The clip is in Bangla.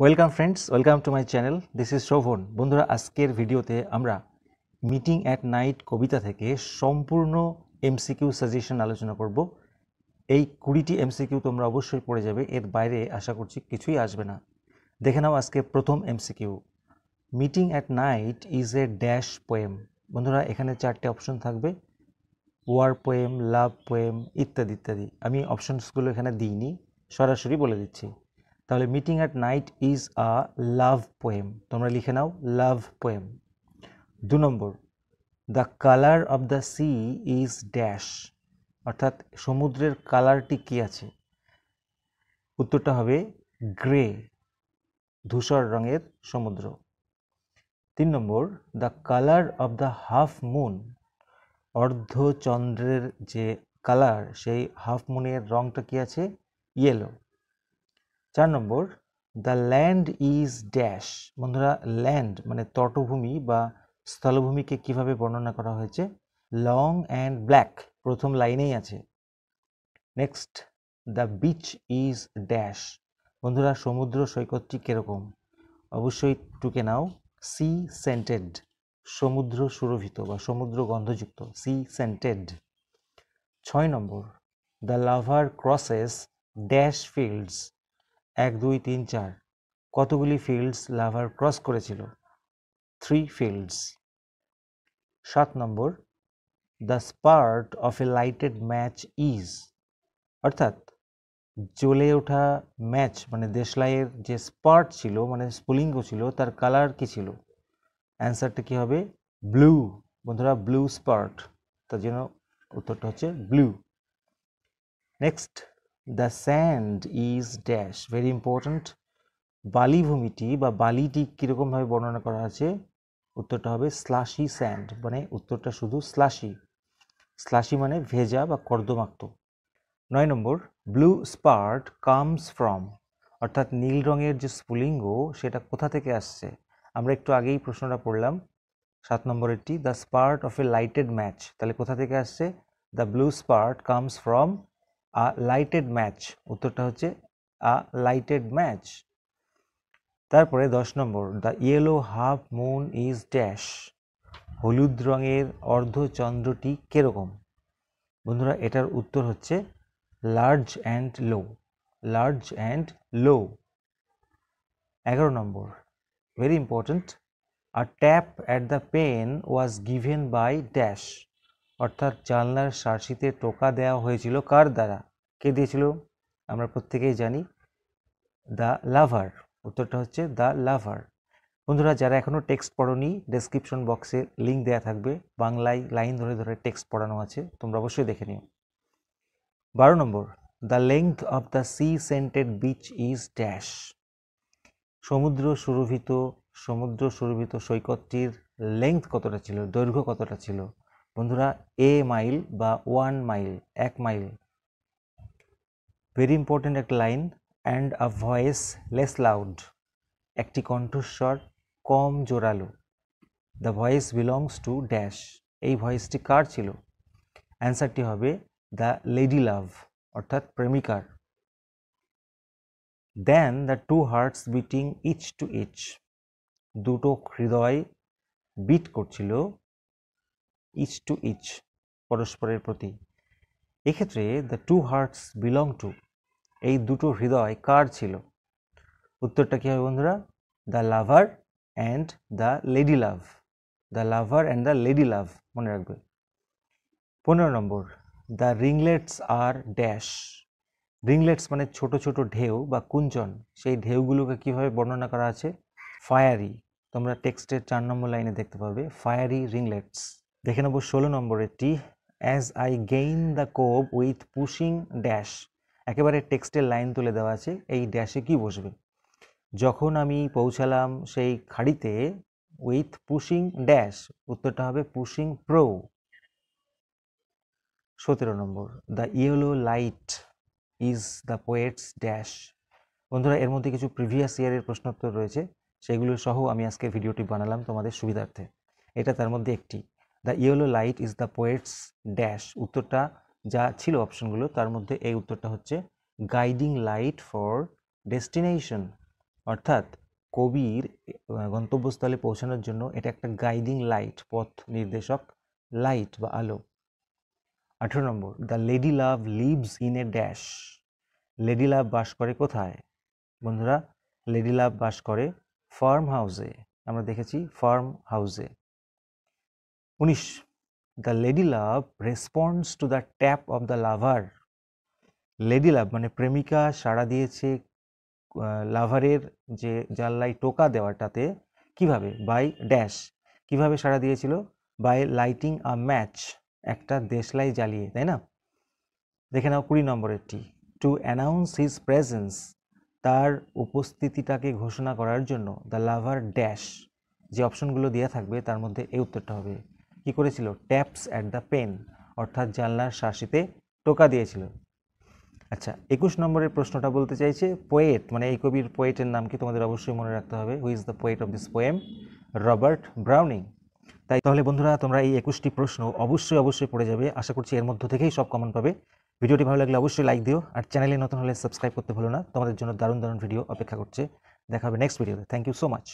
Welcome friends, welcome to my channel. This is Shovan. বন্ধুরা, আজকের ভিডিওতে আমরা মিটিং অ্যাট নাইট কবিতা থেকে সম্পূর্ণ এমসিকিউ সাজেশন আলোচনা করব। এই 20টি এমসিকিউ তোমরা অবশ্যই পড়ে যাবে, এর বাইরে আশা করছি কিছুই আসবে না। দেখে নাও আজকে প্রথম MCQ. Meeting at night is a dash poem. বন্ধুরা, এখানে 4টে অপশন থাকবে: ওয়ার পোয়েম, লাভ পোয়েম, ইত্যাদি ইত্যাদি। আমি অপশনসগুলো এখানে দিইনি, সরাসরি বলে দিচ্ছি। তাহলে meeting at night is a love poem, তোমরা লিখে নাও love poem. 2 number, the colour of the sea is dash, অর্থাৎ সমুদ্রের কালারটি কি আছে? উত্তরটা হবে গ্রে, ধূসর রঙের সমুদ্র। 3 number, the colour of the half moon, অর্ধচন্দ্রের যে কালার, সেই হাফ মুনের রঙটা কি আছে? Yellow. 4 number, the land is dash. বন্ধুরা, ল্যান্ড মানে তটভূমি বা স্থলভূমিকে কিভাবে বর্ণনা করা হয়েছে? লং অ্যান্ড ব্ল্যাক, প্রথম লাইনেই আছে। Next, the beach is dash. বন্ধুরা, সমুদ্র সৈকতটি কিরকম? অবশ্যই টুকে নাও, সি সেন্টেড, সমুদ্র সুরভিত বা সমুদ্র গন্ধযুক্ত, sea scented. 6 number, the lover crosses dash fields. 1 2 3 4, কতগুলি ফিল্ডস লাভার ক্রস করেছিল? 3 fields. 7 number, the spurt of a lighted match is, অর্থাৎ জ্বলে ওঠা ম্যাচ মানে দেশলাইয়ের যে স্পার্ট ছিল মানে স্ফুলিঙ্গ ছিল, তার কালার কি ছিল? অ্যান্সারটা কি হবে? ব্লু। বন্ধুরা, ব্লু স্পার্ট, তার জন্য উত্তরটা হচ্ছে blue. Next, the sand is dash, very important. বালিভূমিটি বা বালিটি কীরকমভাবে বর্ণনা করা আছে? উত্তরটা হবে স্লাশি স্যান্ড, মানে উত্তরটা শুধু স্লাশি। স্লাশি মানে ভেজা বা কর্দমাক্ত। 9 নম্বর, ব্লু স্পার্ট কামস ফ্রম, অর্থাৎ নীল রঙের যে স্ফুলিঙ্গ সেটা কোথা থেকে আসছে? আমরা একটু আগেই প্রশ্নটা পড়লাম, 7 নম্বরেরটি, the spurt of a lighted match, তাহলে কোথা থেকে আসছে? The blue spurt comes from a lighted match, উত্তরটা হচ্ছে আ লাইটেড ম্যাচ। তারপরে 10 number, the yellow half moon is dash, হলুদ রঙের অর্ধচন্দ্রটি কিরকম? বন্ধুরা, এটার উত্তর হচ্ছে large and low, large and low. 11 number, very important, a tap at the pane was given by dash, অর্থাৎ জানলার সার্সিতে টোকা দেওয়া হয়েছিল কার দ্বারা? কে দিয়েছিল? আমরা প্রত্যেকেই জানি, দ্য লাভার, উত্তরটা হচ্ছে দ্য লাভার। বন্ধুরা, যারা এখনও টেক্সট পড়োনি, ডেসক্রিপশন বক্সে লিঙ্ক দেওয়া থাকবে, বাংলায় লাইন ধরে ধরে টেক্সট পড়ানো আছে, তোমরা অবশ্যই দেখে নিও। 12 number, the length of the sea scented beach is dash, সমুদ্র সুরভিত সৈকতটির লেংথ কতটা ছিল, দৈর্ঘ্য কতটা ছিল? বন্ধুরা, এ মাইল বা 1 মাইল, 1 মাইল। ভেরি ইম্পর্টেন্ট একটা line, and a voice less loud, একটি কণ্ঠস্বর কম জোরালো। The voice belongs to dash, এই ভয়েসটি কার ছিল? অ্যান্সারটি হবে দ্য লেডি লাভ, অর্থাৎ প্রেমিকার। Then the two hearts beating each to each, দুটো হৃদয় বিট করছিল ইচ টু ইচ, পরস্পরের প্রতি। এক্ষেত্রে the two hearts belong to, এই দুটো হৃদয় কার ছিল? উত্তরটা কী হবে বন্ধুরা? The lover and the lady love, the lover and the lady love, মনে রাখবে। 15 নম্বর, দ্য রিংলেটস আর ড্যাশ, রিংলেটস মানে ছোট ছোট ঢেউ বা কুঞ্চন, সেই ঢেউগুলোকে কীভাবে বর্ণনা করা আছে? ফায়ারি, তোমরা টেক্সটের 4 নম্বর লাইনে দেখতে পাবে ফায়ারি রিংলেটস। দেখে নেব 16 নম্বরেরটি, as I gain the cove with pushing dash, একেবারে টেক্সটের লাইন তুলে দেওয়া আছে, এই ড্যাশে কি বসবে? যখন আমি পৌঁছালাম সেই খাড়িতে, উইথ পুশিং ড্যাশ, উত্তরটা হবে pushing pro. 17 number, the yellow light is the poet's dash. বন্ধুরা, এর মধ্যে কিছু প্রিভিয়াস ইয়ারের প্রশ্নোত্তর রয়েছে, সেগুলো সহ আমি আজকে ভিডিওটি বানালাম তোমাদের সুবিধার্থে। এটা তার মধ্যে একটি, the yellow light is the poet's dash, উত্তরটা যা ছিল অপশনগুলো তার মধ্যে এই উত্তরটা হচ্ছে গাইডিং লাইট ফর ডেস্টিনেশন, অর্থাৎ কবির গন্তব্যস্থলে পৌঁছানোর জন্য এটা একটা গাইডিং লাইট, পথ নির্দেশক লাইট বা আলো। 18 number, the lady love lives in a dash. Lady love বাস করে কোথায়? বন্ধুরা, লেডি লাভ বাস করে ফার্ম হাউসে। আমরা দেখেছি ফার্ম হাউসে। 19, the lady love responds to the tap of the lover. Lady love মানে প্রেমিকা সাড়া দিয়েছে লাভারের যে জানলায় টোকা দেওয়াটাতে। কিভাবে? By dash. কিভাবে সাড়া দিয়েছিল? বাই লাইটিং আ ম্যাচ, একটা দেশলাই জ্বালিয়ে, তাই না? দেখে নাও 20 নম্বরেরটি, টু অ্যানাউন্স হিজ প্রেজেন্স, তার উপস্থিতিটাকে ঘোষণা করার জন্য দ্য লাভার ড্যাশ। যে অপশনগুলো দেওয়া থাকবে তার মধ্যে এই উত্তরটা হবে। কি করেছিল? ট্যাপস অ্যাট দ্য পেন, অর্থাৎ জানলার শাঁসিতে টোকা দিয়েছিল। আচ্ছা, 21 নম্বরের প্রশ্নটা বলতে চাইছে পোয়েট, মানে এই কবির পোয়েটের নাম কি তোমাদের অবশ্যই মনে রাখতে হবে। Who is the poet of this poem? Robert Browning. তাহলে বন্ধুরা, তোমরা এই 21টি প্রশ্ন অবশ্যই পড়ে যাবে। আশা করছি এর মধ্য থেকেই সব কমন পাবে। ভিডিওটি ভালো লাগলে অবশ্যই লাইক দিও, আর চ্যানেলে নতুন হলে সাবস্ক্রাইব করতে ভুলো না। তোমাদের জন্য দারুণ ভিডিও অপেক্ষা করছে। দেখা হবে নেক্সট ভিডিওতে। Thank you so much.